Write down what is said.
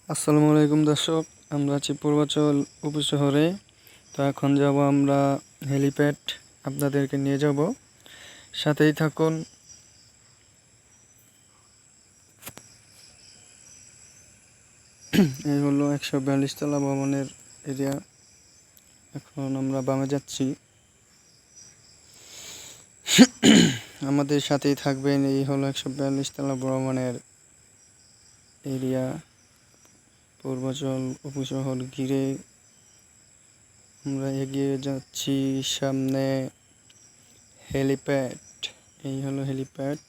আসসালামু আলাইকুম দর্শক, আমরা আছি পূর্বাচল উপশহরে। তো এখন যাব আমরা হেলিপ্যাড, আপনাদেরকে নিয়ে যাব, সাথেই থাকুন। এই হলো 142 তলা ভবনের এরিয়া। এখন আমরা বামে যাচ্ছি, আমাদের সাথেই থাকবেন। এই হলো 142 তলা ভবনের এরিয়া। পূর্বাচল উপশহর ঘিরে আমরা এগিয়ে যাচ্ছি। সামনে হেলিপ্যাড, এই হলো হেলিপ্যাড।